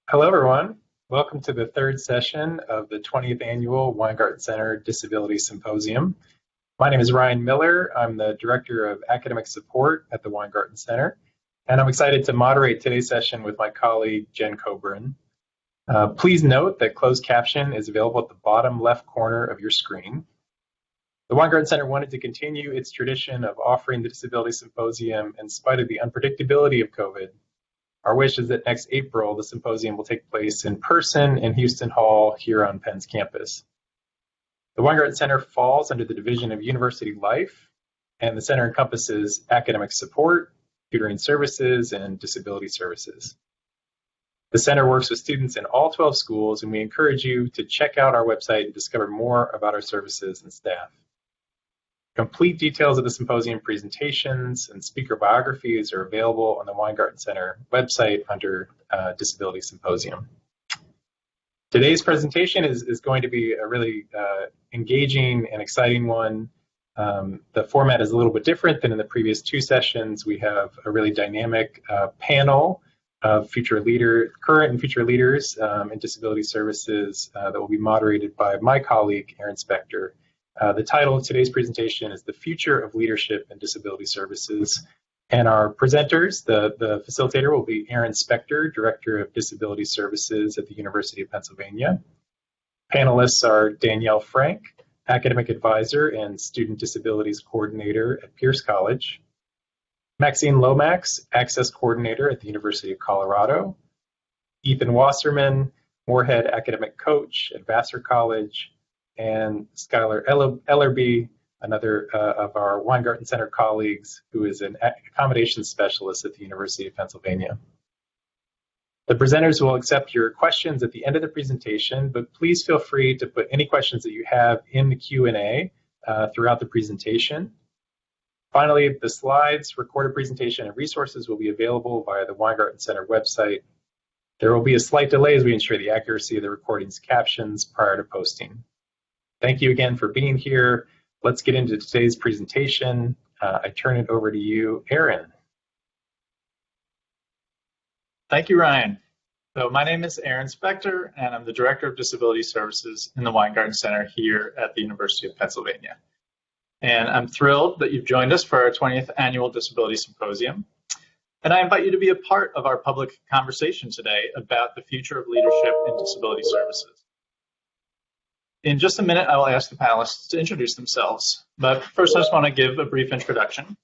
Hello, everyone. Welcome to the third session of the 20th Annual Weingarten Center Disability Symposium. My name is Ryan Miller. I'm the Director of Academic Support at the Weingarten Center, and I'm excited to moderate today's session with my colleague, Jen Coburn. Please note that closed caption is available at the bottom left corner of your screen. The Weingarten Center wanted to continue its tradition of offering the Disability Symposium in spite of the unpredictability of COVID. Our wish is that next April, the symposium will take place in person in Houston Hall here on Penn's campus. The Weingarten Center falls under the Division of University Life, and the center encompasses academic support, tutoring services, and disability services. The center works with students in all 12 schools, and we encourage you to check out our website and discover more about our services and staff. Complete details of the symposium presentations and speaker biographies are available on the Weingarten Center website under Disability Symposium. Today's presentation is going to be a really engaging and exciting one. The format is a little bit different than in the previous two sessions. We have a really dynamic panel of current and future leaders in disability services that will be moderated by my colleague, Erin Spector. The title of today's presentation is The Future of Leadership in Disability Services. And our presenters, the facilitator will be Erin Spector, Director of Disability Services at the University of Pennsylvania. Panelists are Danielle Frank, Academic Advisor and Student Disabilities Coordinator at Peirce College. Maxine Lomax, Access Coordinator at the University of Colorado. Ethan Wasserman, Moorhead Academic Coach at Vassar College. And Schyler Ellerbee, another of our Weingarten Center colleagues, who is an accommodations specialist at the University of Pennsylvania. The presenters will accept your questions at the end of the presentation, but please feel free to put any questions that you have in the Q&A throughout the presentation. Finally, the slides, recorded presentation, and resources will be available via the Weingarten Center website. There will be a slight delay as we ensure the accuracy of the recording's captions prior to posting. Thank you again for being here. Let's get into today's presentation. I turn it over to you, Erin. Thank you, Ryan. So my name is Erin Spector, and I'm the Director of Disability Services in the Weingarten Center here at the University of Pennsylvania. And I'm thrilled that you've joined us for our 20th Annual Disability Symposium. And I invite you to be a part of our public conversation today about the future of leadership in disability services. In just a minute, I will ask the panelists to introduce themselves. But first, I just want to give a brief introduction.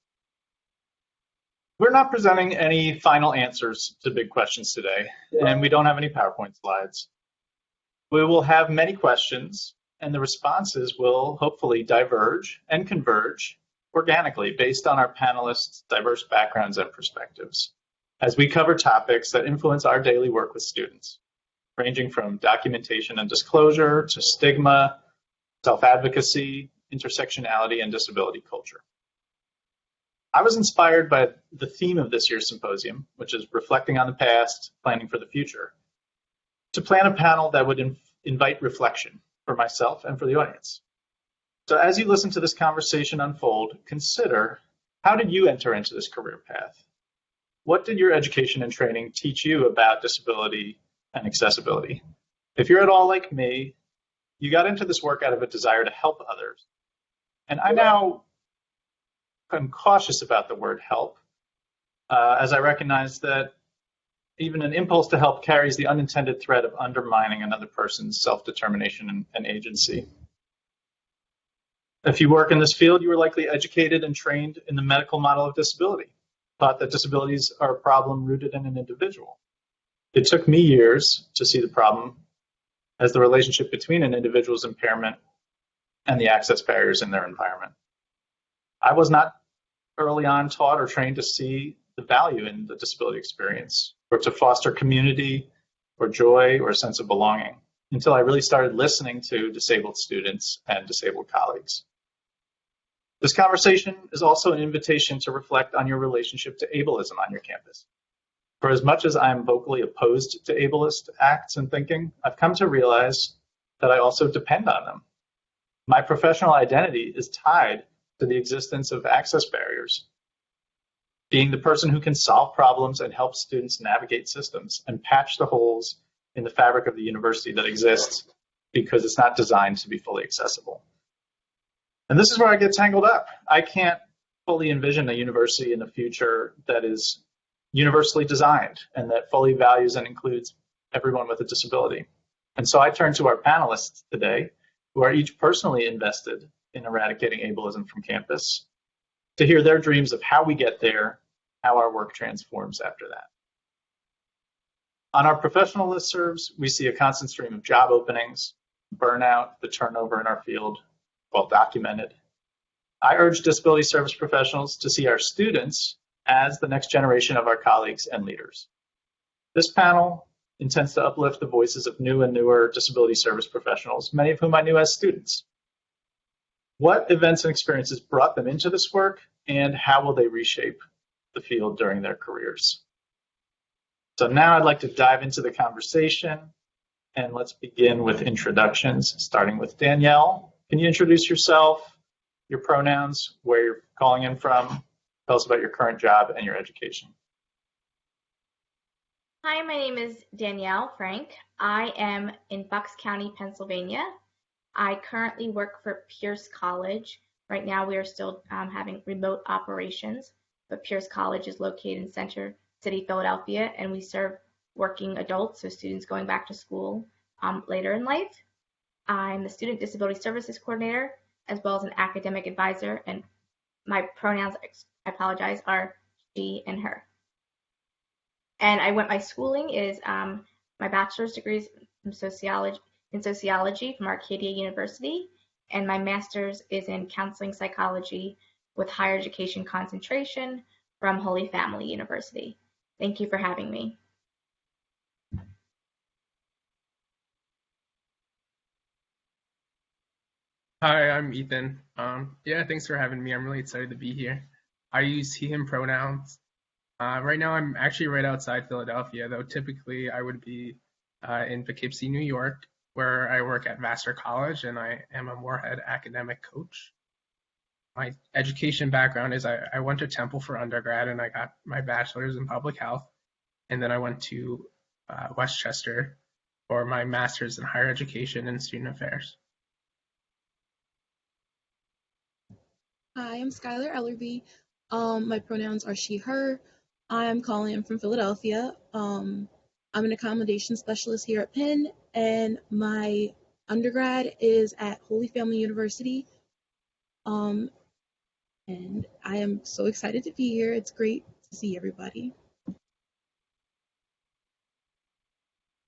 We're not presenting any final answers to big questions today, and we don't have any PowerPoint slides. We will have many questions, and the responses will hopefully diverge and converge organically based on our panelists' diverse backgrounds and perspectives as we cover topics that influence our daily work with students, ranging from documentation and disclosure to stigma, self-advocacy, intersectionality, and disability culture. I was inspired by the theme of this year's symposium, which is reflecting on the past, planning for the future, to plan a panel that would invite reflection for myself and for the audience. So as you listen to this conversation unfold, consider, how did you enter into this career path? What did your education and training teach you about disability and accessibility? If you're at all like me, you got into this work out of a desire to help others. And I now am cautious about the word help, as I recognize that even an impulse to help carries the unintended threat of undermining another person's self-determination and agency. If you work in this field, you were likely educated and trained in the medical model of disability, thought that disabilities are a problem rooted in an individual. It took me years to see the problem as the relationship between an individual's impairment and the access barriers in their environment. I was not early on taught or trained to see the value in the disability experience or to foster community or joy or a sense of belonging until I really started listening to disabled students and disabled colleagues. This conversation is also an invitation to reflect on your relationship to ableism on your campus. For as much as I'm vocally opposed to ableist acts and thinking, I've come to realize that I also depend on them. My professional identity is tied to the existence of access barriers. Being the person who can solve problems and help students navigate systems and patch the holes in the fabric of the university that exists because it's not designed to be fully accessible. And this is where I get tangled up. I can't fully envision a university in the future that is universally designed and that fully values and includes everyone with a disability. And so I turn to our panelists today, who are each personally invested in eradicating ableism from campus, to hear their dreams of how we get there, how our work transforms after that. On our professional listservs, we see a constant stream of job openings, burnout, the turnover in our field, well documented. I urge disability service professionals to see our students as the next generation of our colleagues and leaders. This panel intends to uplift the voices of new and newer disability service professionals, many of whom I knew as students. What events and experiences brought them into this work, and how will they reshape the field during their careers? So now I'd like to dive into the conversation, and let's begin with introductions, starting with Danielle. Can you introduce yourself, your pronouns, where you're calling in from? Tell us about your current job and your education. Hi, my name is Danielle Frank. I am in Bucks County, Pennsylvania. I currently work for Peirce College. Right now we are still having remote operations, but Peirce College is located in Center City, Philadelphia, and we serve working adults, so students going back to school later in life. I'm the Student Disability Services Coordinator, as well as an academic advisor, and my pronouns, I apologize, are she and her. And my schooling is my bachelor's degrees in sociology from Arcadia University, and my master's is in counseling psychology with higher education concentration from Holy Family University. Thank you for having me. Hi, I'm Ethan. Yeah, thanks for having me. I'm really excited to be here. I use he, him pronouns. Right now, I'm actually right outside Philadelphia, though typically I would be in Poughkeepsie, New York, where I work at Vassar College, and I am a Moorhead academic coach. My education background is I went to Temple for undergrad, and I got my bachelor's in public health, and then I went to Westchester for my master's in higher education and student affairs. Hi, I'm Schyler Ellerbee. My pronouns are she, her. I'm calling in from Philadelphia. I'm an accommodations specialist here at Penn, and my undergrad is at Holy Family University. And I am so excited to be here. It's great to see everybody.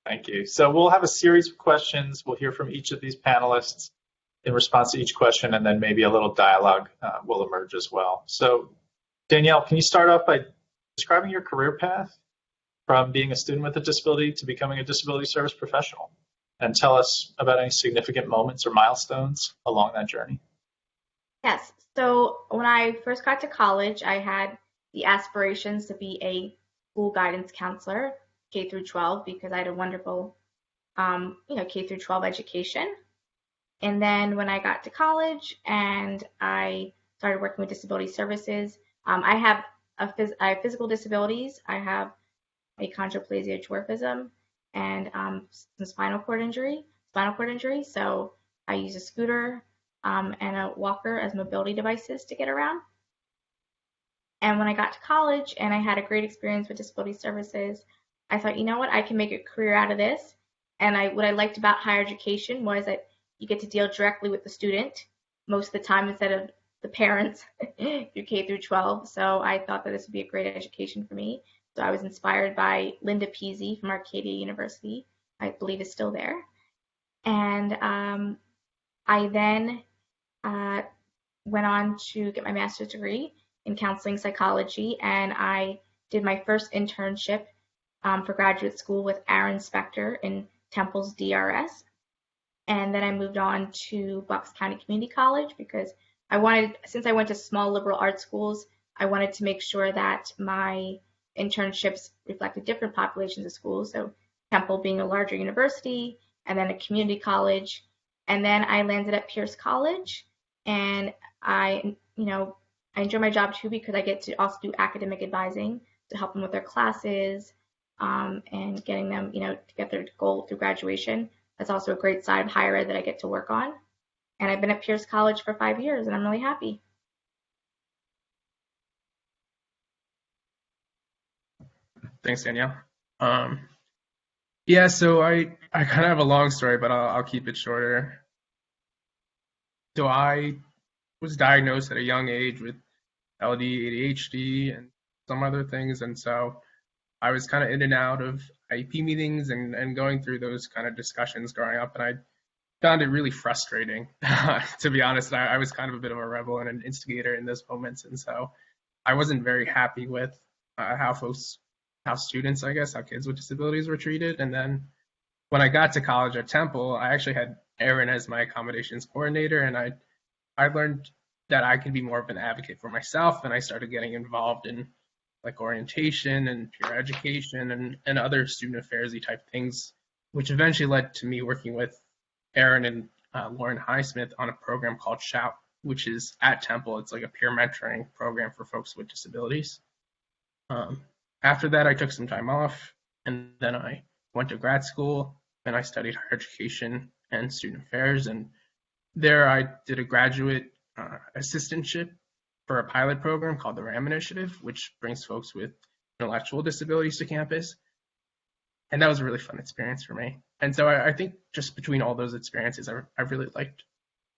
Thank you. So we'll have a series of questions. We'll hear from each of these panelists in response to each question, and then maybe a little dialogue will emerge as well. So Danielle, can you start off by describing your career path from being a student with a disability to becoming a disability service professional, and tell us about any significant moments or milestones along that journey? Yes, so when I first got to college, I had the aspirations to be a school guidance counselor, K through 12, because I had a wonderful, K through 12 education. And then when I got to college and I started working with disability services, I have physical disabilities. I have achondroplasia dwarfism and some spinal cord injury. So I use a scooter and a walker as mobility devices to get around. And when I got to college and I had a great experience with disability services, I thought, you know what, I can make a career out of this. And what I liked about higher education was that you get to deal directly with the student most of the time instead of the parents through K through 12. So I thought that this would be a great education for me. So I was inspired by Linda Peasy from Arcadia University, I believe is still there. And I then went on to get my master's degree in counseling psychology, and I did my first internship for graduate school with Aaron Spector in Temple's DRS. And then I moved on to Bucks County Community College because since I went to small liberal arts schools, I wanted to make sure that my internships reflected different populations of schools. So Temple being a larger university, and then a community college. And then I landed at Peirce College, and I enjoy my job too because I get to also do academic advising to help them with their classes and getting them, to get their goal through graduation. That's also a great side of higher ed that I get to work on. And I've been at Peirce College for 5 years, and I'm really happy. Thanks, Danielle. Yeah, so I kind of have a long story, but I'll keep it shorter. So I was diagnosed at a young age with LD, ADHD, and some other things, and so I was kind of in and out of IEP meetings and going through those kind of discussions growing up, and I found it really frustrating. To be honest, I was kind of a bit of a rebel and an instigator in those moments, and so I wasn't very happy with how students, I guess, how kids with disabilities were treated. And then when I got to college at Temple, I actually had Erin as my accommodations coordinator, and I learned that I could be more of an advocate for myself, and I started getting involved in like orientation and peer education and other student affairs-y type things, which eventually led to me working with Erin and Lauren Highsmith on a program called Shout, which is at Temple. It's like a peer mentoring program for folks with disabilities. After that, I took some time off, and then I went to grad school, and I studied higher education and student affairs. And there I did a graduate assistantship for a pilot program called the RAM Initiative, which brings folks with intellectual disabilities to campus. And that was a really fun experience for me. And so I think just between all those experiences, I really liked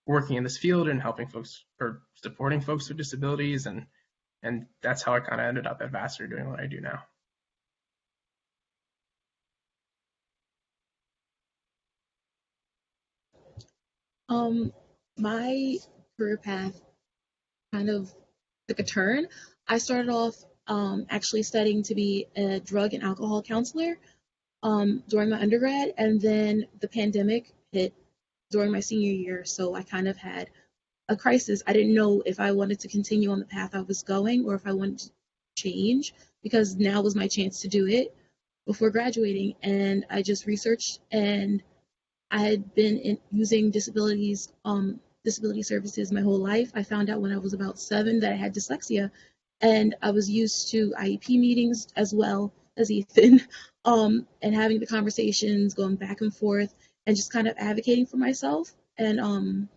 working in this field and helping folks or supporting folks with disabilities. And that's how I kind of ended up at Vassar doing what I do now. My career path kind of took a turn. I started off actually studying to be a drug and alcohol counselor during my undergrad, and then the pandemic hit during my senior year, so I kind of had a crisis. I didn't know if I wanted to continue on the path I was going or if I wanted to change, because now was my chance to do it before graduating. And I just researched, and I had been using disability services my whole life. I found out when I was about 7 that I had dyslexia, and I was used to IEP meetings as well as Ethan, and having the conversations, going back and forth, and just kind of advocating for myself. And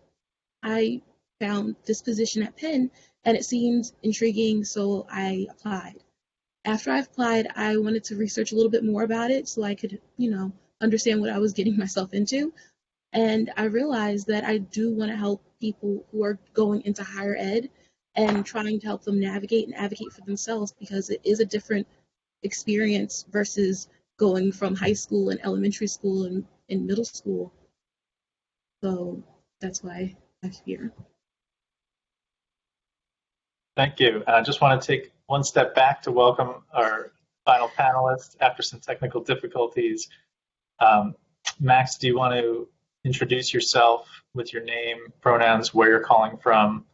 I found this position at Penn, and it seemed intriguing, so I applied. After I applied, I wanted to research a little bit more about it so I could, understand what I was getting myself into. And I realized that I do want to help people who are going into higher ed and trying to help them navigate and advocate for themselves, because it is a different experience versus going from high school and elementary school and middle school. So that's why I'm here. Thank you. I just want to take one step back to welcome our final panelists after some technical difficulties. Max, do you want to introduce yourself with your name, pronouns, where you're calling from,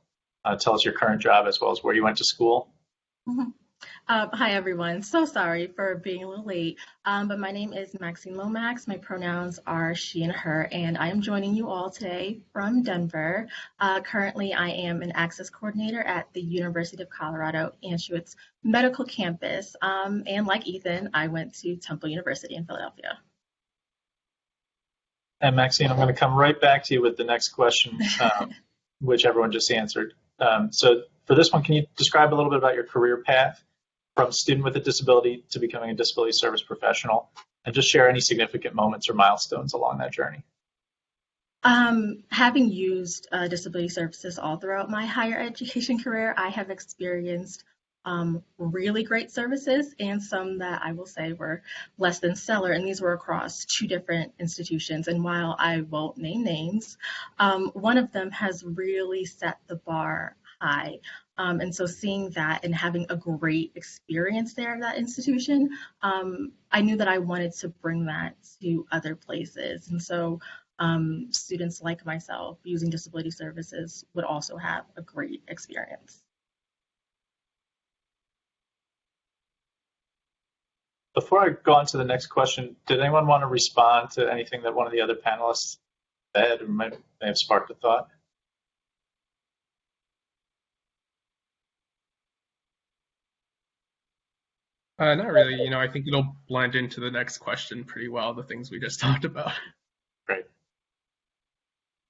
tell us your current job as well as where you went to school? Mm-hmm. Hi, everyone. So sorry for being a little late, but my name is Maxine Lomax. My pronouns are she and her, and I am joining you all today from Denver. Currently, I am an access coordinator at the University of Colorado Anschutz Medical Campus, and like Ethan, I went to Temple University in Philadelphia. And Maxine, I'm going to come right back to you with the next question, which everyone just answered. So for this one, can you describe a little bit about your career path from student with a disability to becoming a disability service professional, and just share any significant moments or milestones along that journey? Having used disability services all throughout my higher education career, I have experienced really great services and some that I will say were less than stellar, and these were across 2 different institutions. And while I won't name names, one of them has really set the bar high. And so seeing that and having a great experience there at that institution, I knew that I wanted to bring that to other places. And so students like myself using disability services would also have a great experience. Before I go on to the next question, did anyone want to respond to anything that one of the other panelists said or may have sparked a thought? Not really. I think it'll blend into the next question pretty well, the things we just talked about. Great.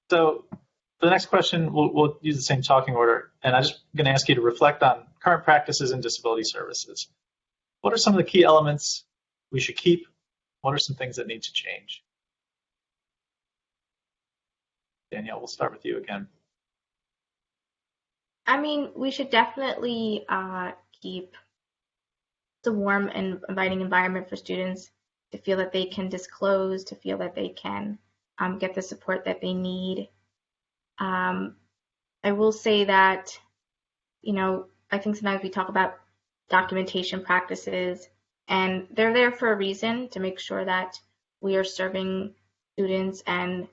So for the next question, we'll use the same talking order, and I'm just going to ask you to reflect on current practices in disability services. What are some of the key elements we should keep? What are some things that need to change? Danielle, we'll start with you again. I mean, we should definitely keep the warm and inviting environment for students to feel that they can disclose, to feel that they can get the support that they need. I will say that, I think sometimes we talk about documentation practices, and they're there for a reason, to make sure that we are serving students and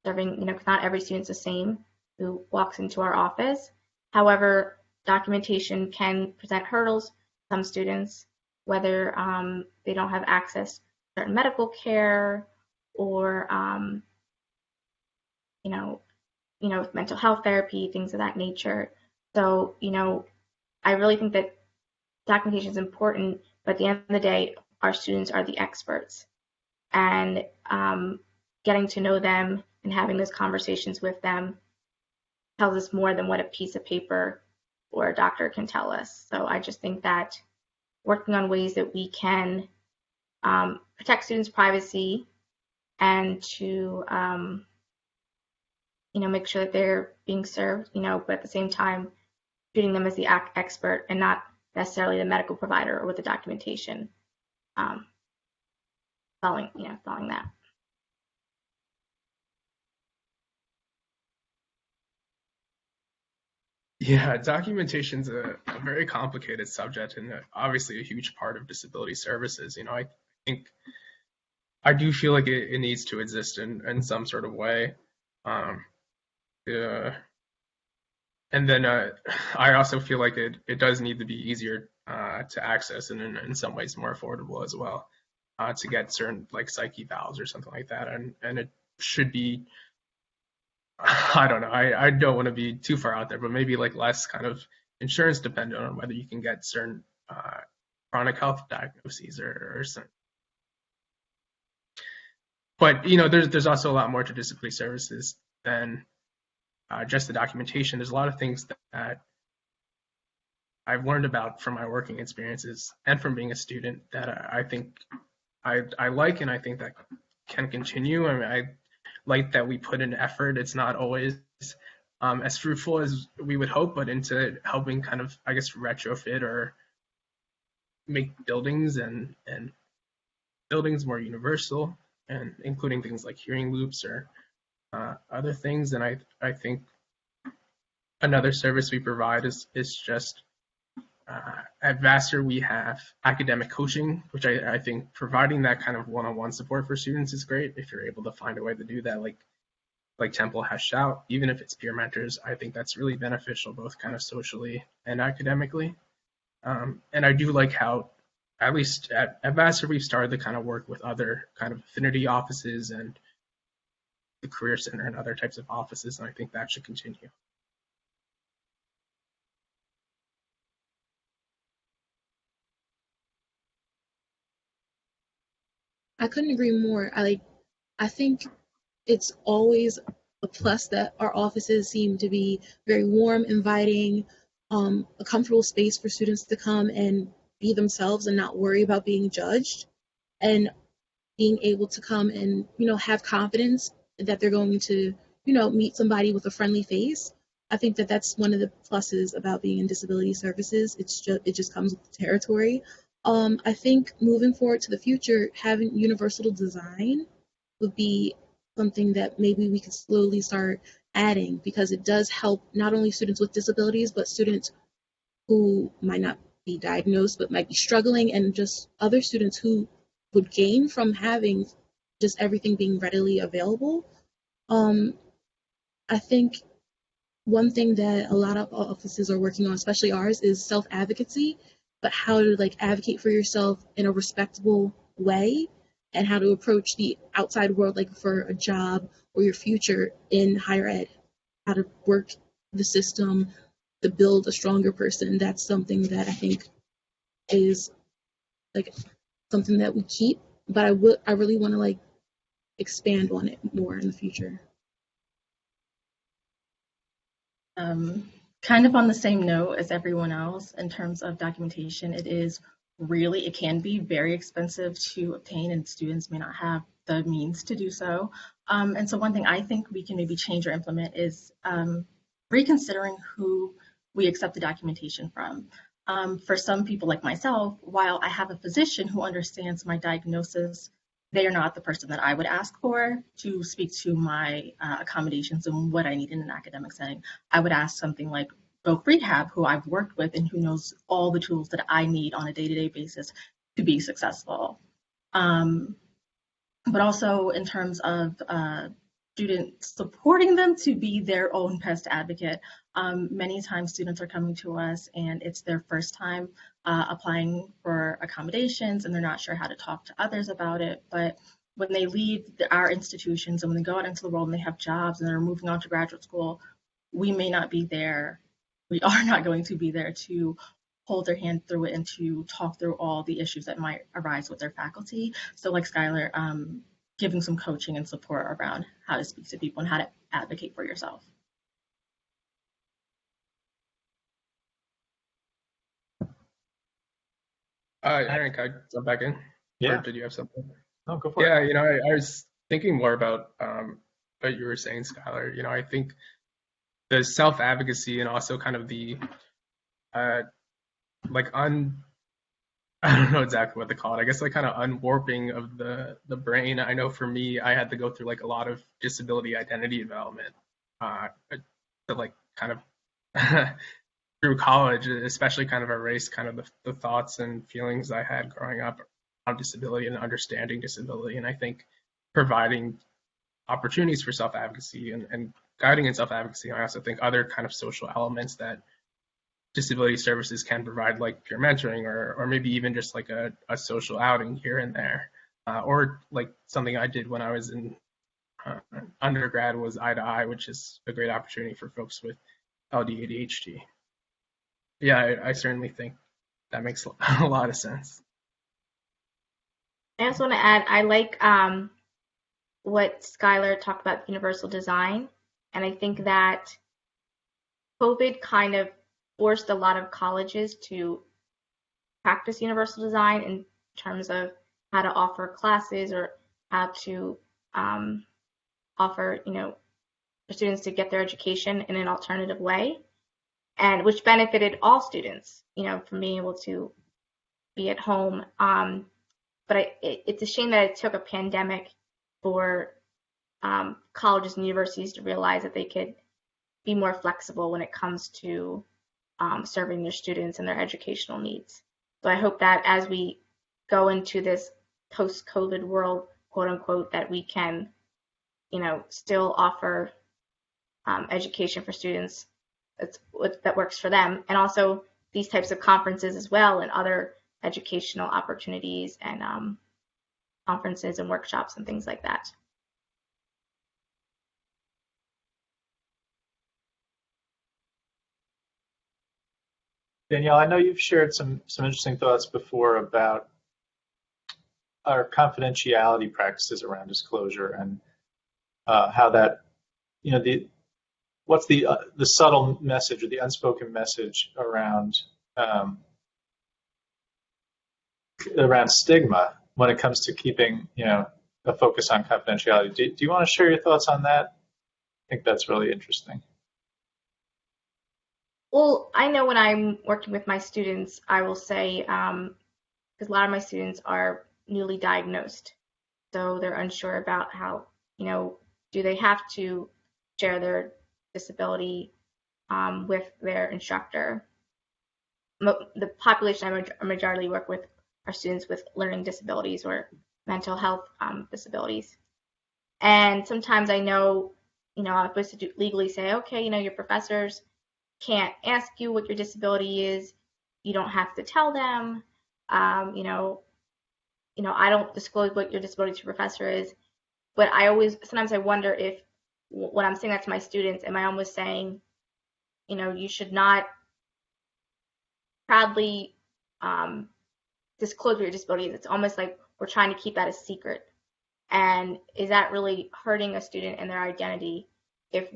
serving, because not every student's the same who walks into our office. However, documentation can present hurdles to some students, whether they don't have access to certain medical care or, mental health therapy, things of that nature. So, I really think that documentation is important, but at the end of the day, our students are the experts. And getting to know them and having those conversations with them tells us more than what a piece of paper or a doctor can tell us. So I just think that working on ways that we can protect students' privacy and to make sure that they're being served, but at the same time treating them as the expert and not necessarily the medical provider or with the documentation. Following that. Yeah, documentation's a very complicated subject and obviously a huge part of disability services. I think I do feel like it needs to exist in some sort of way. And then I also feel like it does need to be easier to access and in some ways more affordable as well, to get certain like psych evals or something like that. And it should be, I don't know, I don't want to be too far out there, but maybe like less kind of insurance dependent on whether you can get certain chronic health diagnoses or something. But there's also a lot more to disability services than just the documentation. There's a lot of things that I've learned about from my working experiences and from being a student that I think I like, and I think that can continue. I mean, I like that we put in effort. It's not always as fruitful as we would hope, but into helping kind of, I guess, retrofit or make buildings and buildings more universal, and including things like hearing loops or other things. And I think another service we provide is just at Vassar we have academic coaching, which I think providing that kind of one-on-one support for students is great if you're able to find a way to do that, like Temple has Shout, even if it's peer mentors. I think that's really beneficial both kind of socially and academically. And I do like how, at least at Vassar, we've started to kind of work with other kind of affinity offices and the Career Center and other types of offices, and I think that should continue. I couldn't agree more. I think it's always a plus that our offices seem to be very warm, inviting, a comfortable space for students to come and be themselves and not worry about being judged, and being able to come and have confidence that they're going to meet somebody with a friendly face. I think that that's one of the pluses about being in disability services. It just comes with the territory. I think moving forward to the future, having universal design would be something that maybe we could slowly start adding, because it does help not only students with disabilities, but students who might not be diagnosed but might be struggling, and just other students who would gain from having just everything being readily available. I think one thing that a lot of offices are working on, especially ours, is self-advocacy, but how to advocate for yourself in a respectable way, and how to approach the outside world, for a job or your future in higher ed, how to work the system to build a stronger person. That's something that I think is like something that we keep, but I really want to like expand on it more in the future. Kind of on the same note as everyone else in terms of documentation, it can be very expensive to obtain, and students may not have the means to do so. And so one thing I think we can maybe change or implement is reconsidering who we accept the documentation from. For some people like myself, while I have a physician who understands my diagnosis, they are not the person that I would ask for to speak to my accommodations and what I need in an academic setting. I would ask something like Voc Rehab, who I've worked with and who knows all the tools that I need on a day-to-day basis to be successful. But also in terms of students supporting them to be their own best advocate. Many times students are coming to us and it's their first time applying for accommodations and they're not sure how to talk to others about it. But when they leave our institutions and when they go out into the world and they have jobs and they're moving on to graduate school, we may not be there. We are not going to be there to hold their hand through it and to talk through all the issues that might arise with their faculty. So like Schyler, giving some coaching and support around how to speak to people and how to advocate for yourself. Aaron, can I jump back in? Yeah. Or did you have something? No, go for it. Yeah, you know, I was thinking more about what you were saying, Schyler. You know, I think the self-advocacy and also kind of the I don't know exactly what to call it. I guess like kind of unwarping of the brain. I know for me, I had to go through like a lot of disability identity development to like kind of through college, especially kind of erase kind of the thoughts and feelings I had growing up on disability and understanding disability. And I think providing opportunities for self-advocacy and guiding in self-advocacy, I also think other kind of social elements that disability services can provide, like peer mentoring or maybe even just like a social outing here and there, or like something I did when I was in undergrad was Eye to Eye, which is a great opportunity for folks with LD ADHD. Yeah, I certainly think that makes a lot of sense. I also want to add, I like what Schyler talked about universal design, and I think that COVID kind of forced a lot of colleges to practice universal design in terms of how to offer classes or how to offer, for students to get their education in an alternative way, and which benefited all students, from being able to be at home. But it's a shame that it took a pandemic for colleges and universities to realize that they could be more flexible when it comes to serving their students and their educational needs. So I hope that as we go into this post-COVID world, quote unquote, that we can, still offer education for students that works for them, and also these types of conferences as well and other educational opportunities and conferences and workshops and things like that. Danielle, I know you've shared some interesting thoughts before about our confidentiality practices around disclosure and how that, what's the subtle message or the unspoken message around stigma when it comes to keeping, a focus on confidentiality. Do you want to share your thoughts on that? I think that's really interesting. Well, I know when I'm working with my students, I will say, because a lot of my students are newly diagnosed, so they're unsure about how, do they have to share their disability with their instructor. The population I majority work with are students with learning disabilities or mental health disabilities. And sometimes I know, I'm supposed to legally say, okay, your professors can't ask you what your disability is. You don't have to tell them. I don't disclose what your disability to your professor is. But sometimes I wonder if when I'm saying that to my students, am I almost saying, you should not proudly disclose what your disability is. It's almost like we're trying to keep that a secret. And is that really hurting a student and their identity if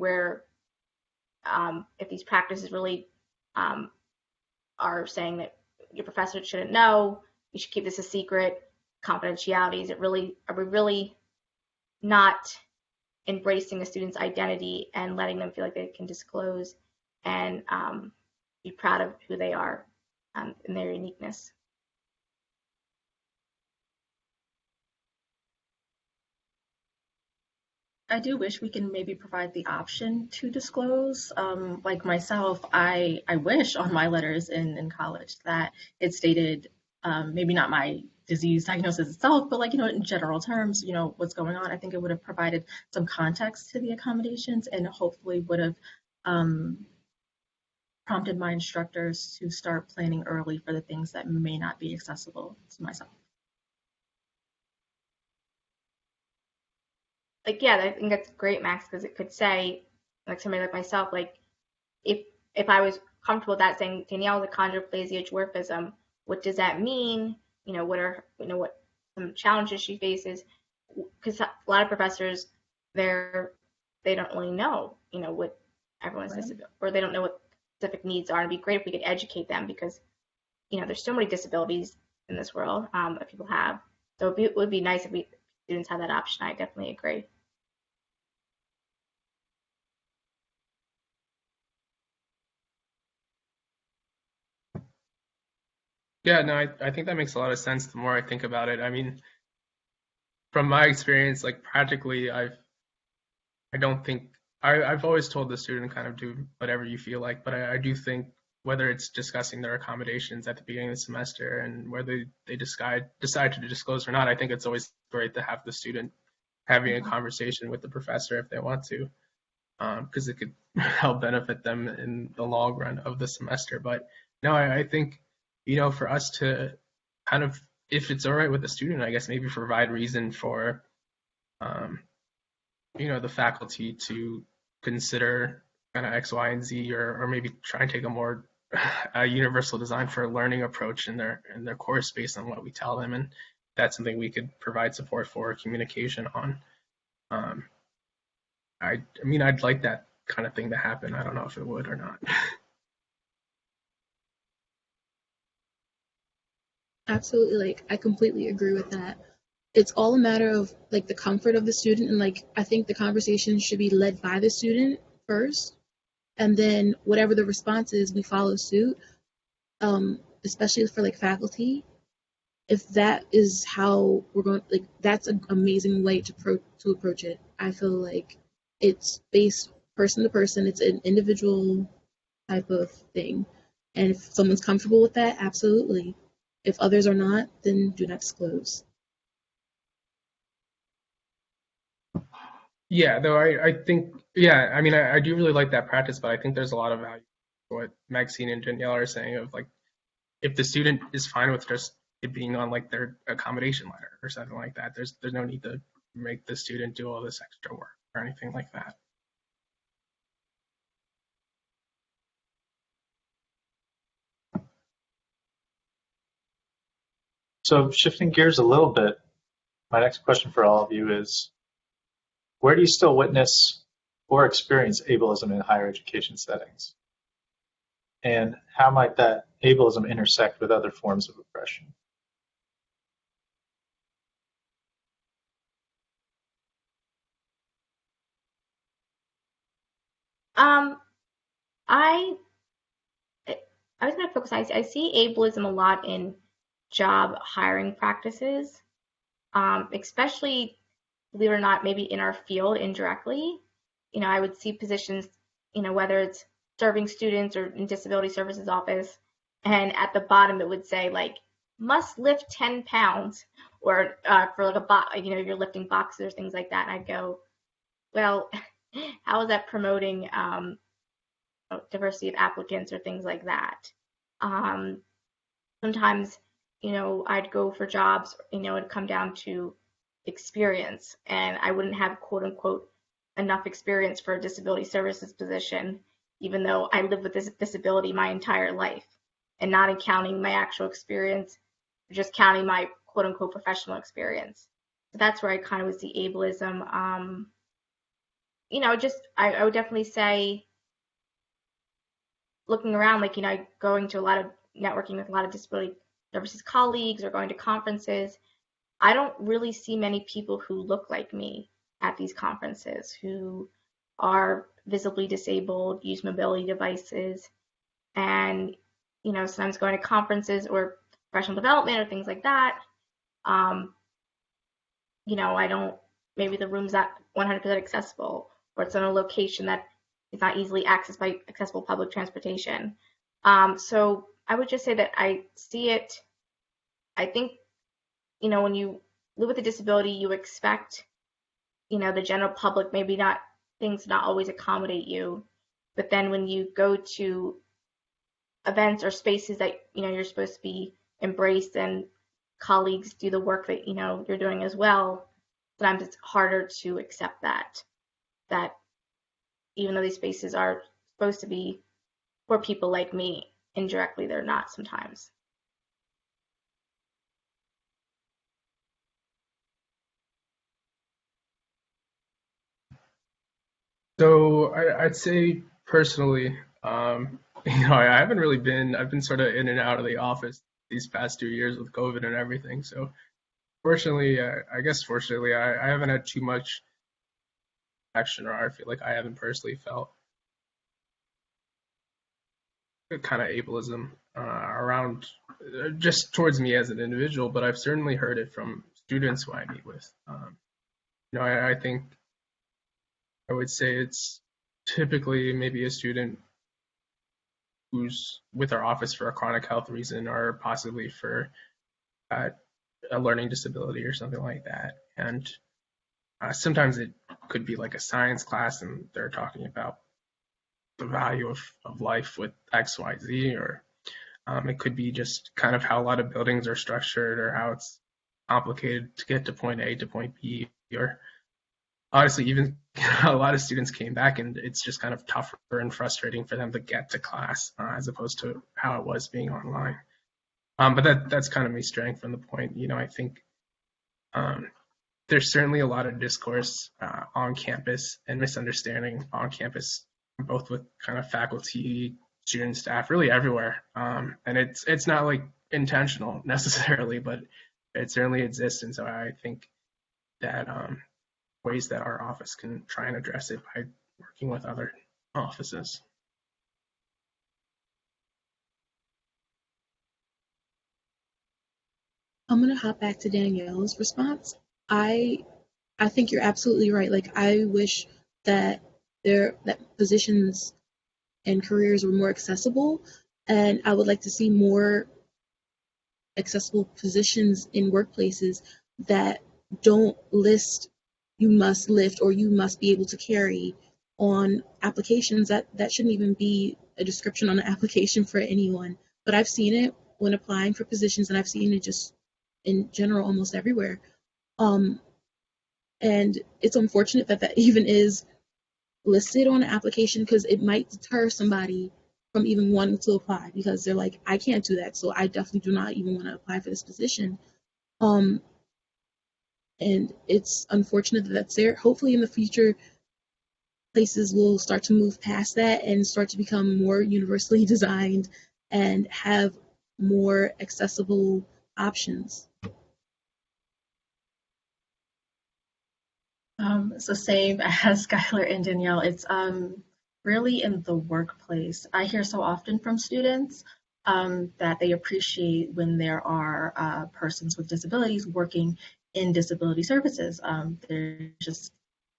if these practices really are saying that your professor shouldn't know, you should keep this a secret, confidentiality, are we really not embracing a student's identity and letting them feel like they can disclose and be proud of who they are and their uniqueness? I do wish we can maybe provide the option to disclose. Like myself, I wish on my letters in college that it stated maybe not my disease diagnosis itself, but like, in general terms, what's going on. I think it would have provided some context to the accommodations and hopefully would have prompted my instructors to start planning early for the things that may not be accessible to myself. Like, yeah, I think that's great, Max, because it could say, like somebody like myself, like if I was comfortable with that, saying Danielle has a chondroplasia dwarfism, what does that mean? What are what some challenges she faces? Because a lot of professors, they don't really know, what everyone's disability, or they don't know what specific needs are. And it'd be great if we could educate them because, there's so many disabilities in this world that people have. So it would be nice if students have that option. I definitely agree. Yeah, no, I think that makes a lot of sense the more I think about it. I mean, from my experience, like practically, I've always told the student kind of do whatever you feel like, but I do think whether it's discussing their accommodations at the beginning of the semester and whether they decide to disclose or not, I think it's always great to have the student having a conversation with the professor if they want to, because it could help benefit them in the long run of the semester. But no, I think, for us to kind of, if it's all right with the student, I guess maybe provide reason for, the faculty to consider kind of X, Y, and Z, or maybe try and take a more universal design for a learning approach in their course based on what we tell them, and that's something we could provide support for, communication on. I mean, I'd like that kind of thing to happen. I don't know if it would or not. Absolutely, like I completely agree with that. It's all a matter of like the comfort of the student, and like I think the conversation should be led by the student first, and then whatever the response is, we follow suit. Especially for like faculty, if that is how we're going, like that's an amazing way to approach it. I feel like it's based person to person. It's an individual type of thing, and if someone's comfortable with that, absolutely. If others are not, then do not disclose. Yeah, though I think, yeah, I mean, I do really like that practice, but I think there's a lot of value for what Maxine and Danielle are saying of like, if the student is fine with just it being on like their accommodation letter or something like that, there's no need to make the student do all this extra work or anything like that. So shifting gears a little bit, my next question for all of you is, where do you still witness or experience ableism in higher education settings? And how might that ableism intersect with other forms of oppression? I was going to focus. I see ableism a lot in job hiring practices, especially, believe it or not, maybe in our field indirectly. I would see positions, whether it's serving students or in disability services office, and at the bottom it would say like must lift 10 pounds, or for like a box, you're lifting boxes or things like that. And I'd go, well, how is that promoting diversity of applicants or things like that? Sometimes, I'd go for jobs, it'd come down to experience, and I wouldn't have quote unquote enough experience for a disability services position, even though I lived with this disability my entire life, and not accounting my actual experience just counting my quote unquote professional experience. So that's where I kind of was the ableism. I would definitely say, looking around, like, going to a lot of networking with a lot of disability services colleagues or going to conferences, I don't really see many people who look like me at these conferences, who are visibly disabled, use mobility devices, and, sometimes going to conferences or professional development or things like that. I don't, maybe the room's not 100% accessible, or it's in a location that is not easily accessed by accessible public transportation. So I would just say that I see it, I think, when you live with a disability, you expect, the general public, maybe not, things not always accommodate you. But then when you go to events or spaces that, you're supposed to be embraced and colleagues do the work that, you're doing as well, sometimes it's harder to accept that even though these spaces are supposed to be for people like me, indirectly they're not sometimes. So I'd say personally, I haven't really I've been sort of in and out of the office these past 2 years with COVID and everything. So fortunately, fortunately, I haven't had too much action, or I feel like I haven't personally felt kind of ableism around just towards me as an individual, but I've certainly heard it from students who I meet with. I think I would say it's typically maybe a student who's with our office for a chronic health reason, or possibly for a learning disability or something like that. And sometimes it could be like a science class and they're talking about the value of life with X, Y, Z, or it could be just kind of how a lot of buildings are structured, or how it's complicated to get to point A to point B, or honestly, even a lot of students came back and it's just kind of tougher and frustrating for them to get to class as opposed to how it was being online. But that's kind of me straying from the point. I think there's certainly a lot of discourse on campus and misunderstanding on campus, both with kind of faculty, student, staff, really everywhere. And it's not like intentional necessarily, but it certainly exists. And so I think that ways that our office can try and address it by working with other offices. I'm gonna hop back to Danielle's response. I think you're absolutely right. Like, I wish that that positions and careers were more accessible, and I would like to see more accessible positions in workplaces that don't list you must lift or you must be able to carry on applications. That shouldn't even be a description on an application for anyone. But I've seen it when applying for positions, and I've seen it just in general almost everywhere. And it's unfortunate that even is listed on an application, because it might deter somebody from even wanting to apply, because they're like, I can't do that, so I definitely do not even want to apply for this position. And it's unfortunate that that's there. Hopefully in the future, places will start to move past that and start to become more universally designed and have more accessible options. So same as Schyler and Danielle, it's really in the workplace. I hear so often from students that they appreciate when there are persons with disabilities working in disability services. They're just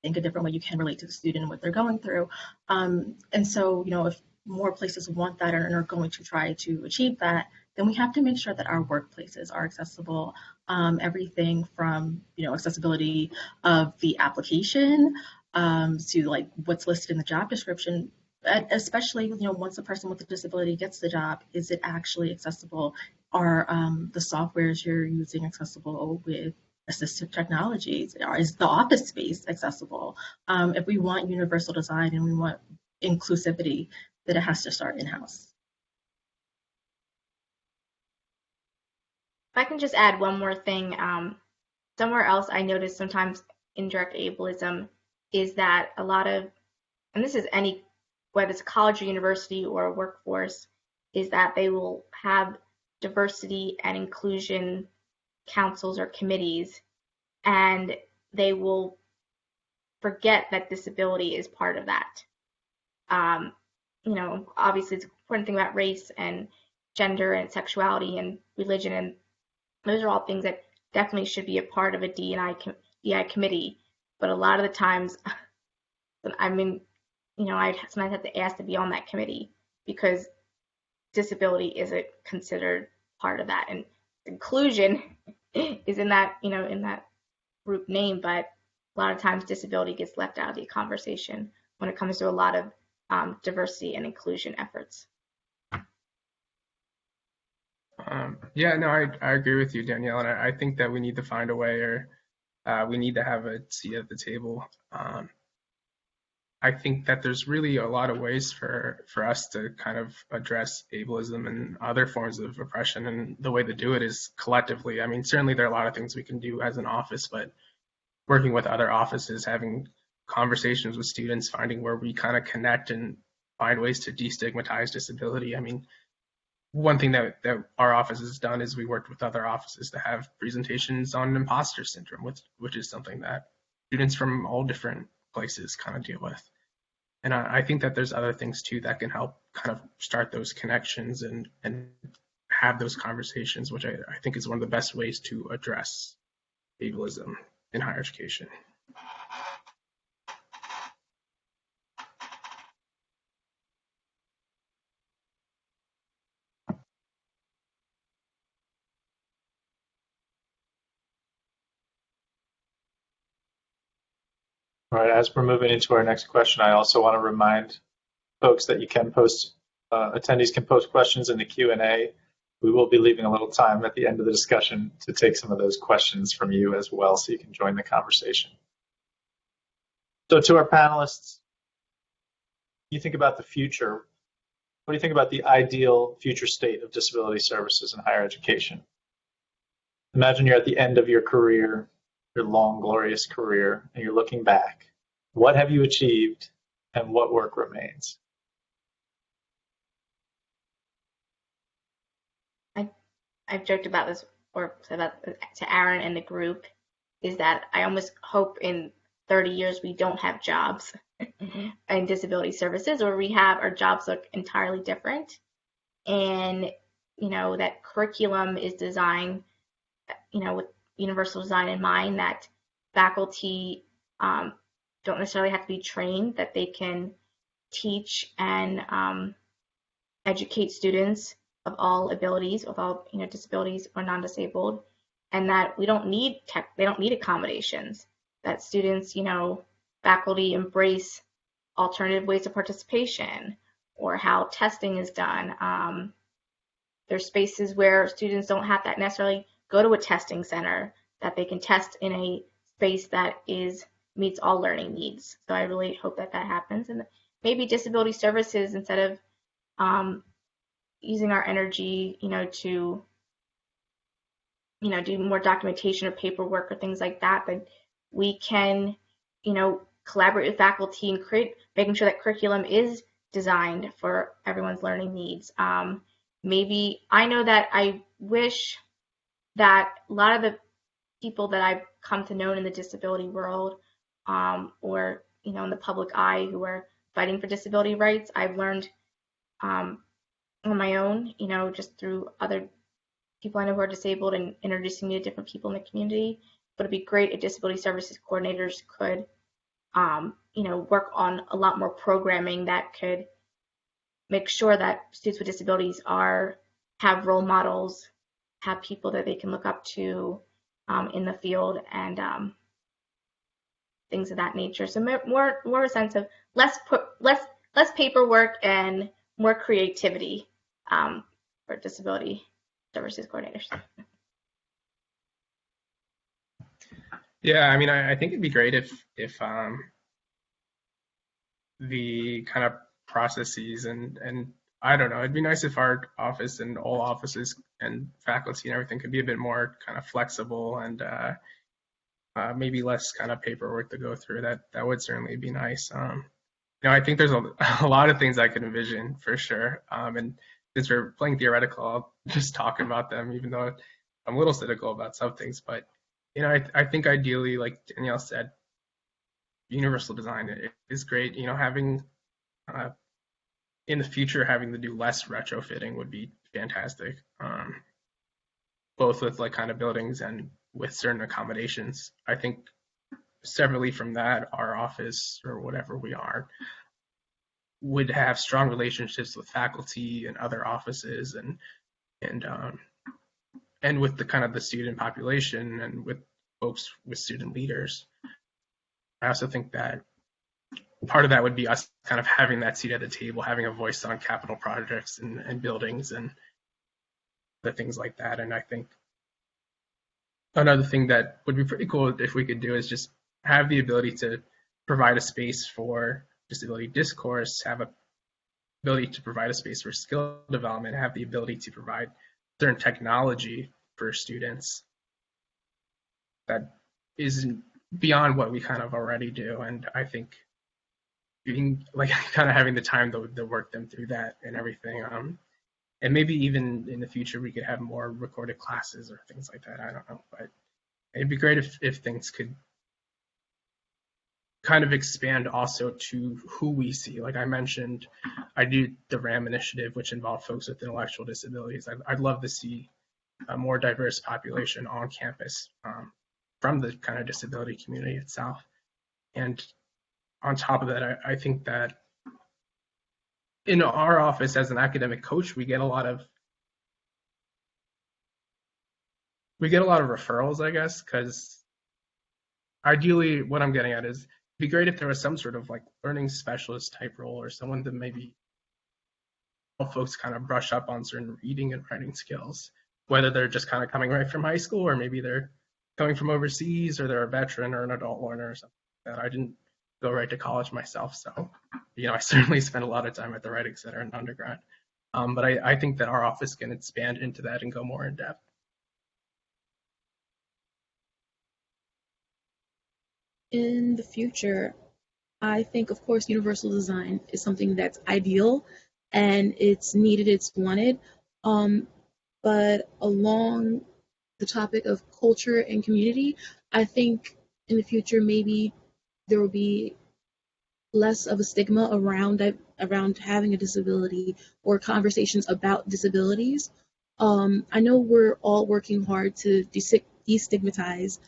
think a different way you can relate to the student and what they're going through. And so, if more places want that and are going to try to achieve that, then we have to make sure that our workplaces are accessible. Everything from, accessibility of the application to like what's listed in the job description, especially, once a person with a disability gets the job, is it actually accessible? Are the softwares you're using accessible with assistive technologies? Is the office space accessible? If we want universal design and we want inclusivity, then it has to start in-house. I can just add one more thing, somewhere else I noticed sometimes indirect ableism is that a lot of, and this is any, whether it's college or university or workforce, is that they will have diversity and inclusion councils or committees, and they will forget that disability is part of that. Obviously, it's an important thing about race and gender and sexuality and religion, and those are all things that definitely should be a part of a DI committee. But a lot of the times, I sometimes have to ask to be on that committee because disability isn't considered part of that, and inclusion is in that group name, but a lot of times disability gets left out of the conversation when it comes to a lot of diversity and inclusion efforts. Yeah, no, I agree with you, Danielle, and I think that we need to find a way, or we need to have a seat at the table. I think that there's really a lot of ways for us to kind of address ableism and other forms of oppression, and the way to do it is collectively. I mean, certainly there are a lot of things we can do as an office, but working with other offices, having conversations with students, finding where we kind of connect and find ways to destigmatize disability. I mean, one thing that our office has done is we worked with other offices to have presentations on imposter syndrome, which is something that students from all different places kind of deal with. And I think that there's other things too that can help kind of start those connections and have those conversations, which I think is one of the best ways to address ableism in higher education. All right, as we're moving into our next question, I also want to remind folks that you can post, attendees can post questions in the Q&A. We will be leaving a little time at the end of the discussion to take some of those questions from you as well, so you can join the conversation. So to our panelists, you think about the future. What do you think about the ideal future state of disability services in higher education? Imagine you're at the end of your career, your long, glorious career, and you're looking back. What have you achieved and what work remains? I've joked about this, or said about to Aaron and the group, is that I almost hope in 30 years we don't have jobs in disability services, or we have our jobs look entirely different, and that curriculum is designed with universal design in mind, that faculty don't necessarily have to be trained, that they can teach and educate students of all abilities, of all disabilities or non-disabled, and that we don't need they don't need accommodations, that students, faculty embrace alternative ways of participation or how testing is done. There's spaces where students don't have to necessarily go to a testing center, that they can test in a space that meets all learning needs. So I really hope that happens, and maybe disability services, instead of using our energy, to do more documentation or paperwork or things like that, that we can, collaborate with faculty and making sure that curriculum is designed for everyone's learning needs. Maybe I know that I wish that a lot of the people that I've come to know in the disability world, or in the public eye, who are fighting for disability rights, I've learned on my own, just through other people I know who are disabled and introducing me to different people in the community. But it'd be great if disability services coordinators could, work on a lot more programming that could make sure that students with disabilities have role models, have people that they can look up to in the field, and things of that nature. So more a sense of less paperwork and more creativity for disability services coordinators. Yeah, I mean, I think it'd be great if the kind of processes and I don't know, it'd be nice if our office and all offices and faculty and everything could be a bit more kind of flexible and maybe less kind of paperwork to go through, that would certainly be nice. I think there's a lot of things I could envision for sure. And since we're playing theoretical, I'll just talk about them, even though I'm a little cynical about some things. But I think ideally, like Danielle said, universal design is great. Having in the future having to do less retrofitting would be fantastic, both with like kind of buildings and with certain accommodations. I think separately from that, our office or whatever we are would have strong relationships with faculty and other offices and with the kind of the student population and with folks with student leaders. I also think that part of that would be us kind of having that seat at the table, having a voice on capital projects and buildings and the things like that. And I think another thing that would be pretty cool if we could do is just have the ability to provide a space for disability discourse, have a ability to provide a space for skill development, have the ability to provide certain technology for students that is beyond what we kind of already do. And I think being like kind of having the time to work them through that and everything. And maybe even in the future we could have more recorded classes or things like that. I don't know, but it'd be great if things could kind of expand also to who we see. Like I mentioned, I do the RAM initiative, which involves folks with intellectual disabilities. I'd love to see a more diverse population on campus from the kind of disability community itself. And on top of that, I think that in our office as an academic coach, we get a lot of referrals, I guess, because ideally what I'm getting at is it'd be great if there was some sort of like learning specialist type role or someone to maybe help folks kind of brush up on certain reading and writing skills, whether they're just kind of coming right from high school or maybe they're coming from overseas or they're a veteran or an adult learner or something like that. I didn't go right to college myself, so I certainly spent a lot of time at the Writing Center in undergrad. But I think that our office can expand into that and go more in depth. In the future, I think, of course, universal design is something that's ideal and it's needed, it's wanted. But along the topic of culture and community, I think in the future maybe there will be less of a stigma around having a disability or conversations about disabilities. I know we're all working hard to destigmatize,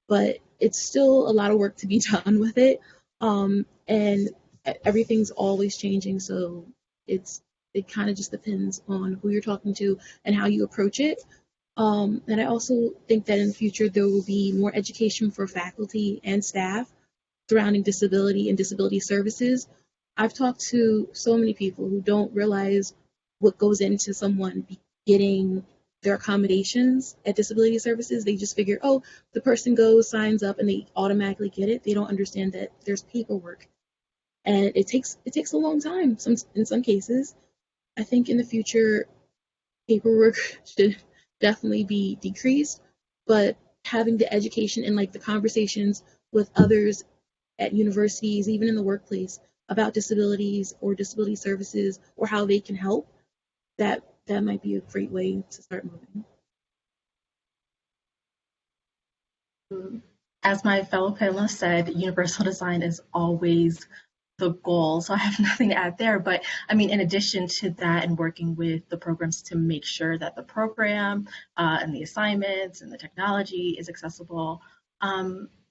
but it's still a lot of work to be done with it. And everything's always changing, so it kind of just depends on who you're talking to and how you approach it. And I also think that in the future there will be more education for faculty and staff surrounding disability and disability services. I've talked to so many people who don't realize what goes into someone getting their accommodations at disability services. They just figure, oh, the person goes, signs up, and they automatically get it. They don't understand that there's paperwork. And it takes a long time in some cases. I think in the future, paperwork should definitely be decreased, but having the education and like the conversations with others at universities, even in the workplace, about disabilities or disability services or how they can help, that might be a great way to start moving. As my fellow panelists said, universal design is always the goal, so I have nothing to add there. But I mean, in addition to that and working with the programs to make sure that the program and the assignments and the technology is accessible,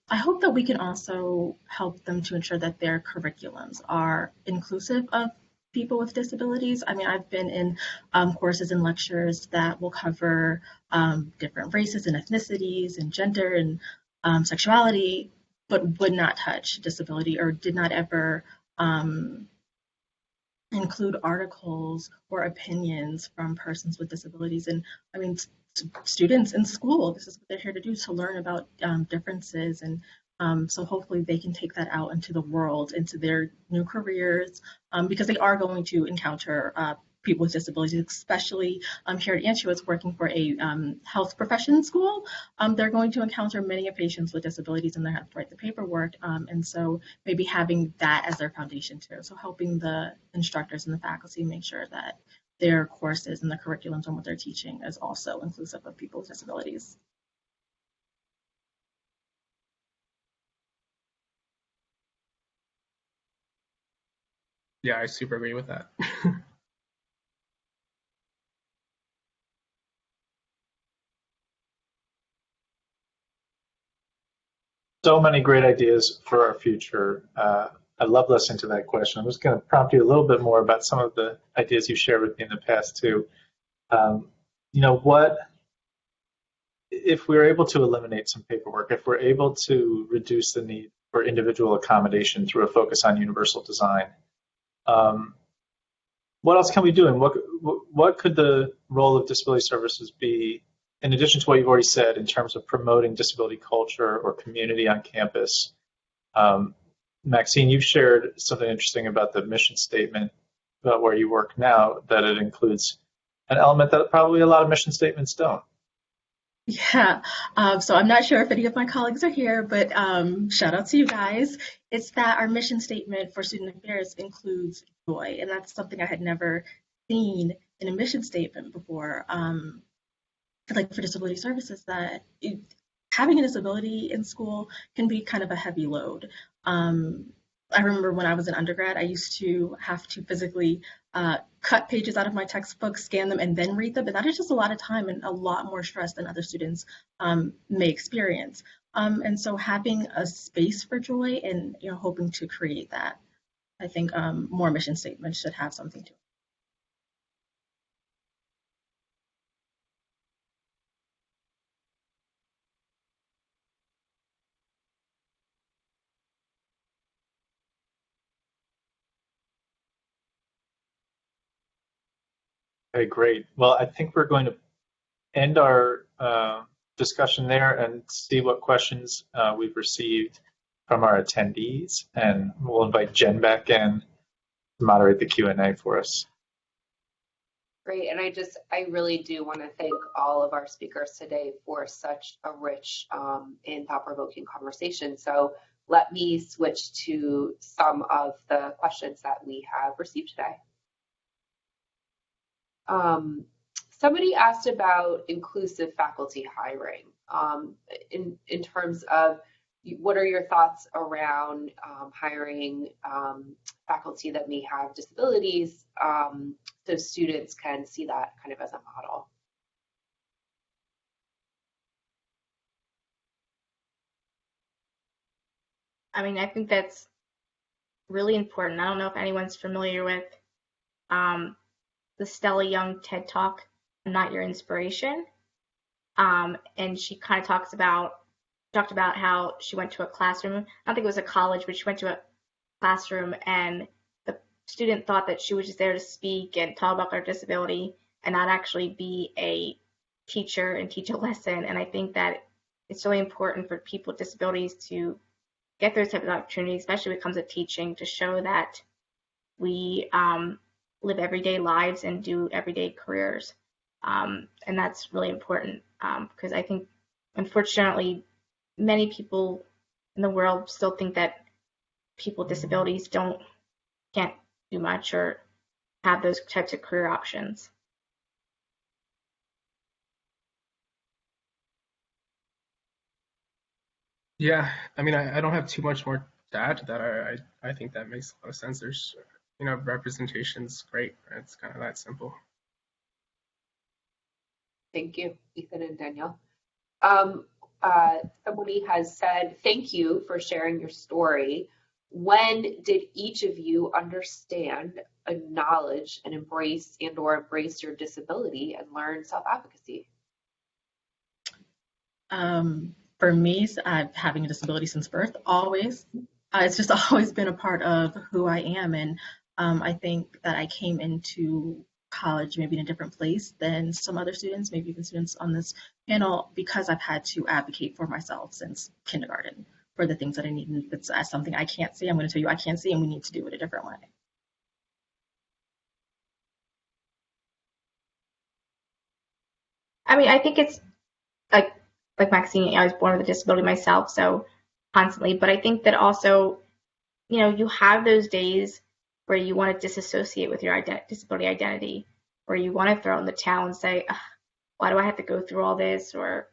I hope that we can also help them to ensure that their curriculums are inclusive of people with disabilities. I mean, I've been in courses and lectures that will cover different races and ethnicities and gender and sexuality, but would not touch disability or did not ever include articles or opinions from persons with disabilities. And I mean, students in school, this is what they're here to do, to learn about differences. And so hopefully they can take that out into the world, into their new careers, because they are going to encounter people with disabilities, especially here at Anschutz working for a health profession school. They're going to encounter many patients with disabilities and they have to write the paperwork. And so maybe having that as their foundation too. So helping the instructors and the faculty make sure that their courses and the curriculums and what they're teaching is also inclusive of people with disabilities. Yeah, I super agree with that. So many great ideas for our future. I love listening to that question. I'm just going to prompt you a little bit more about some of the ideas you shared with me in the past too. What if we're able to eliminate some paperwork, if we're able to reduce the need for individual accommodation through a focus on universal design? What else can we do, and what could the role of disability services be, in addition to what you've already said, in terms of promoting disability culture or community on campus? Maxine, you've shared something interesting about the mission statement about where you work now, that it includes an element that probably a lot of mission statements don't. Yeah, so I'm not sure if any of my colleagues are here, but shout out to you guys. It's that our mission statement for student affairs includes joy, and that's something I had never seen in a mission statement before. Like for disability services, that having a disability in school can be kind of a heavy load. I remember when I was an undergrad, I used to have to physically cut pages out of my textbook, scan them, and then read them. And that is just a lot of time and a lot more stress than other students may experience. And so having a space for joy and hoping to create that, I think more mission statements should have something to it. Okay, great. Well, I think we're going to end our discussion there and see what questions we've received from our attendees, and we'll invite Jen back in to moderate the Q&A for us. Great, and I really do want to thank all of our speakers today for such a rich and thought-provoking conversation. So let me switch to some of the questions that we have received today. Somebody asked about inclusive faculty hiring in terms of what are your thoughts around hiring faculty that may have disabilities so students can see that kind of as a model? I mean, I think that's really important. I don't know if anyone's familiar with the Stella Young TED Talk, Not Your Inspiration. And she kind of talked about how she went to a classroom. I don't think it was a college, but she went to a classroom and the student thought that she was just there to speak and talk about their disability and not actually be a teacher and teach a lesson. And I think that it's really important for people with disabilities to get those types of opportunities, especially when it comes to teaching, to show that we live everyday lives and do everyday careers. And that's really important because I think, unfortunately, many people in the world still think that people with disabilities can't do much or have those types of career options. Yeah, I mean, I don't have too much more to add to that. I think that makes a lot of sense. There's, representation's great. It's kind of that simple. Thank you, Ethan and Danielle. Somebody has said, thank you for sharing your story. When did each of you understand, acknowledge, and embrace embrace your disability and learn self-advocacy? For me, having a disability since birth, always. It's just always been a part of who I am. And I think that I came into college maybe in a different place than some other students, maybe even students on this panel, because I've had to advocate for myself since kindergarten for the things that I need. And if it's something I can't see, I'm going to tell you I can't see, and we need to do it a different way. I mean, I think it's like Maxine, I was born with a disability myself, so constantly. But I think that also, you have those days where you want to disassociate with your disability identity, where you want to throw in the towel and say, "Ugh, why do I have to go through all this?" Or,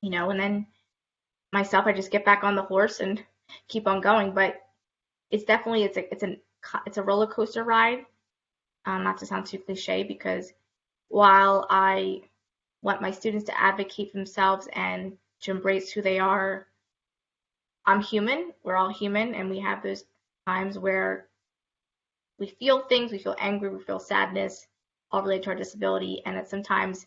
and then myself, I just get back on the horse and keep on going. But it's definitely it's a roller coaster ride. Not to sound too cliche, because while I want my students to advocate for themselves and to embrace who they are, I'm human. We're all human, and we have those times where we feel things. We feel angry. We feel sadness, all related to our disability, and that sometimes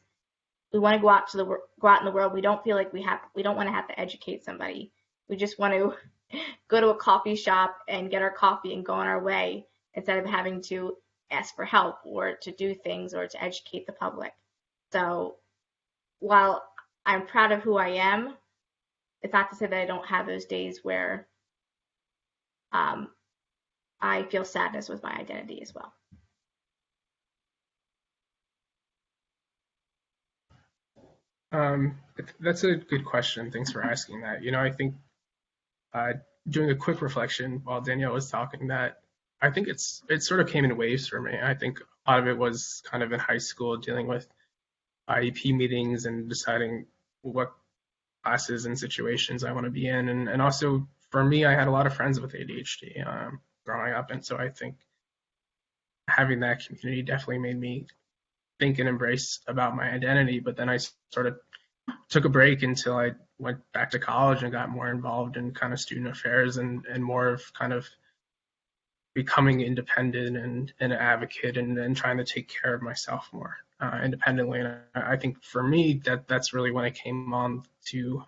we want to go out in the world. We don't feel like we don't want to have to educate somebody. We just want to go to a coffee shop and get our coffee and go on our way, instead of having to ask for help or to do things or to educate the public. So while I'm proud of who I am, it's not to say that I don't have those days where I feel sadness with my identity as well. That's a good question. Thanks for asking that. I think doing a quick reflection while Danielle was talking, that I think it sort of came in waves for me. I think a lot of it was kind of in high school, dealing with IEP meetings and deciding what classes and situations I want to be in. And also for me, I had a lot of friends with ADHD growing up. And so I think having that community definitely made me think and embrace about my identity. But then I sort of took a break until I went back to college and got more involved in kind of student affairs and more of kind of becoming independent and an advocate and trying to take care of myself more independently. And I think for me, that's really when I came on to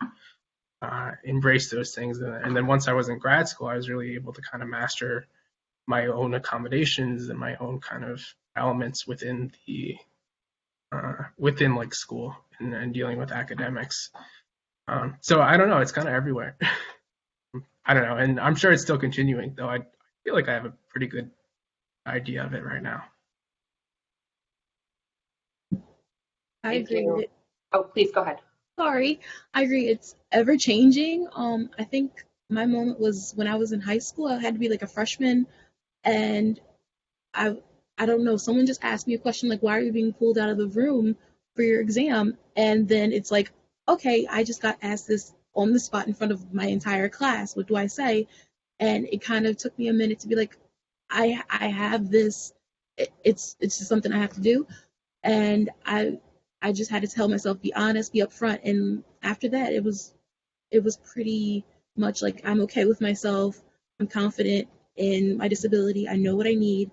embrace those things. And then once I was in grad school, I was really able to kind of master my own accommodations and my own kind of elements within the within like school and dealing with academics. So I don't know, it's kind of everywhere. I don't know, and I'm sure it's still continuing, though I feel like I have a pretty good idea of it right now. I agree with it. Oh, please go ahead. Sorry, I agree. It's ever changing. I think my moment was when I was in high school. I had to be like a freshman, and I I don't know. Someone just asked me a question like, "Why are you being pulled out of the room for your exam?" And then it's like, okay, I just got asked this on the spot in front of my entire class. What do I say? And it kind of took me a minute to be like, I have this. It's just something I have to do, and I just had to tell myself, be honest, be upfront. And after that, it was pretty much like, I'm okay with myself. I'm confident in my disability. I know what I need.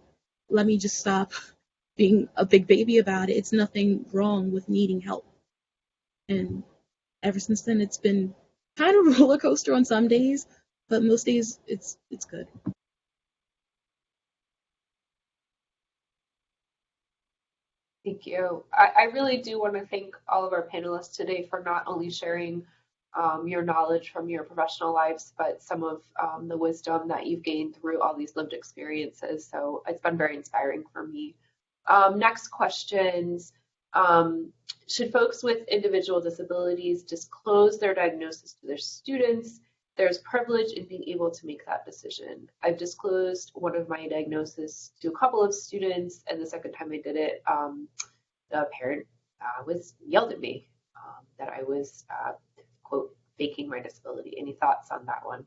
Let me just stop being a big baby about it. It's nothing wrong with needing help. And ever since then, it's been kind of a roller coaster on some days, but most days it's good. Thank you. I really do want to thank all of our panelists today for not only sharing your knowledge from your professional lives, but some of the wisdom that you've gained through all these lived experiences. So it's been very inspiring for me. Next questions. Should folks with individual disabilities disclose their diagnosis to their students? There's privilege in being able to make that decision. I've disclosed one of my diagnoses to a couple of students, and the second time I did it, the parent yelled at me that I was, quote, faking my disability. Any thoughts on that one?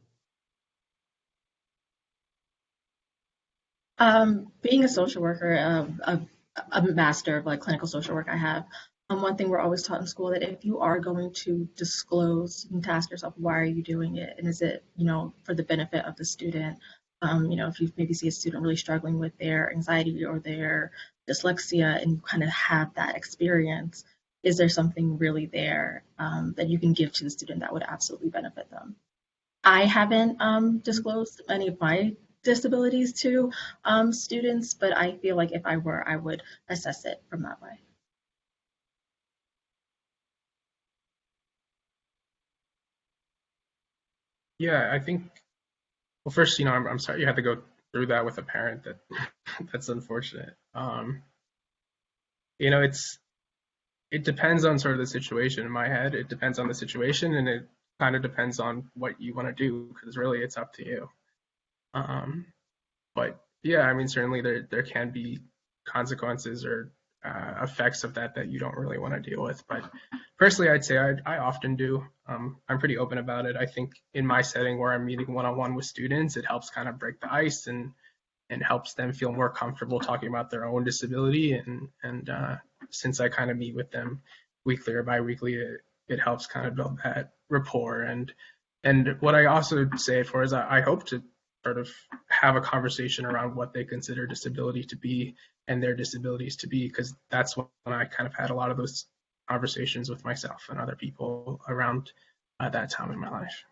Being a social worker, a master of like clinical social work I have, one thing we're always taught in school, that if you are going to disclose, you need to ask yourself, why are you doing it? And is it, for the benefit of the student? If you maybe see a student really struggling with their anxiety or their dyslexia and you kind of have that experience, is there something really there that you can give to the student that would absolutely benefit them? I haven't disclosed any of my disabilities to students, but I feel like if I were, I would assess it from that way. Yeah, I think, well, first, I'm sorry you had to go through that with a parent. That's unfortunate. It's it depends on sort of the situation. In my head, it depends on the situation, and it kind of depends on what you want to do, because really it's up to you. But yeah, I mean, certainly there can be consequences or effects of that you don't really want to deal with. But personally, I'd say I often do. I'm pretty open about it. I think in my setting where I'm meeting one-on-one with students, it helps kind of break the ice and helps them feel more comfortable talking about their own disability. And since I kind of meet with them weekly or biweekly, it helps kind of build that rapport. And what I also say it for is I hope to sort of have a conversation around what they consider disability to be and their disabilities to be, because that's when I kind of had a lot of those conversations with myself and other people around that time in my life.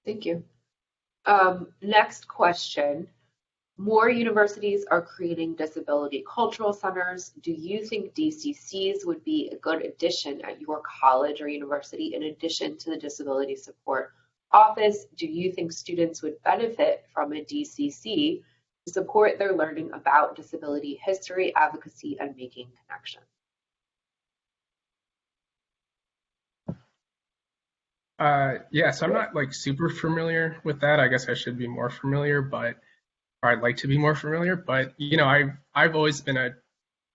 Thank you. Next question. More universities are creating disability cultural centers. Do you think DCCs would be a good addition at your college or university in addition to the disability support office? Do you think students would benefit from a DCC to support their learning about disability history, advocacy, and making connections? Yeah, so I'm not like super familiar with that. I guess I should be more familiar, or I'd like to be more familiar. But you know, I've always been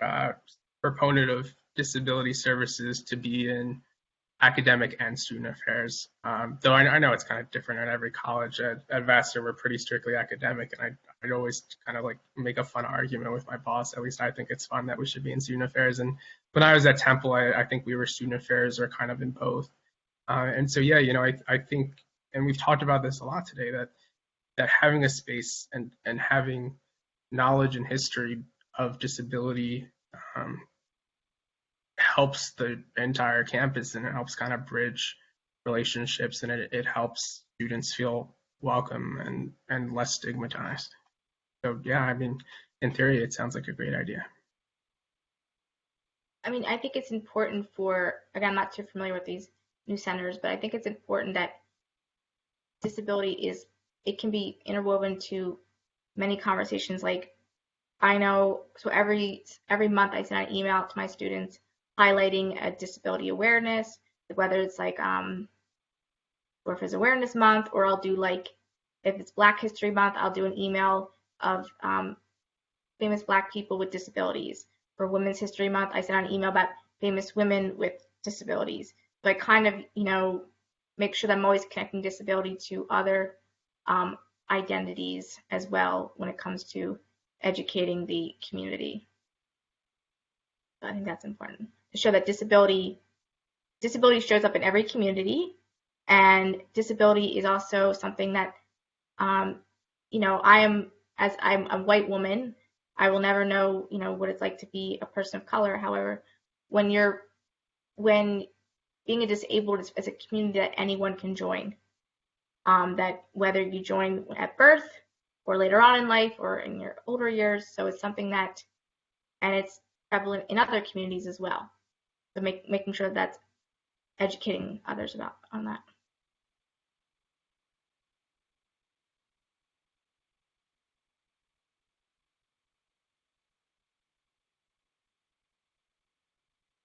a proponent of disability services to be in academic and student affairs. Though I know it's kind of different at every college. At Vassar, we're pretty strictly academic, and I'd always kind of like make a fun argument with my boss. At least I think it's fun that we should be in student affairs. And when I was at Temple, I think we were student affairs or kind of in both. And so, yeah, you know, I think, and we've talked about this a lot today, that having a space and having knowledge and history of disability helps the entire campus, and it helps kind of bridge relationships, and it helps students feel welcome and less stigmatized. So, yeah, I mean, in theory, it sounds like a great idea. I mean, I think it's important for, again, I'm not too familiar with these new centers, but I think it's important that disability it can be interwoven to many conversations. Like, I know, so every month I send an email to my students highlighting a disability awareness, whether it's like Workers Awareness Month, or I'll do, like, if it's Black History Month, I'll do an email of famous Black people with disabilities. For Women's History Month, I send an email about famous women with disabilities. So I kind of, you know, make sure that I'm always connecting disability to other identities as well when it comes to educating the community. So I think that's important to show that disability shows up in every community, and disability is also something that, you know, I'm a white woman, I will never know, you know, what it's like to be a person of color. However, when being a disabled is a community that anyone can join, that whether you join at birth or later on in life or in your older years. So it's something that, and it's prevalent in other communities as well. So making sure that's educating others about on that.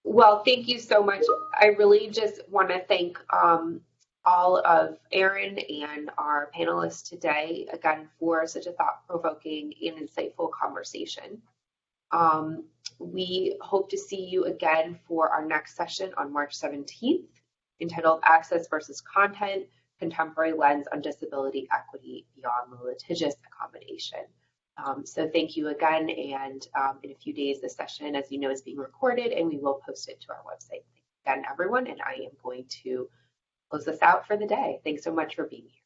Well, thank you so much. I really just want to thank all of Erin and our panelists today, again, for such a thought-provoking and insightful conversation. We hope to see you again for our next session on March 17th, entitled Access versus Content, Contemporary Lens on Disability Equity Beyond the Litigious Accommodation. So thank you again, and in a few days this session, as you know, is being recorded and we will post it to our website. Thanks again, everyone, and I am going to close this out for the day. Thanks so much for being here.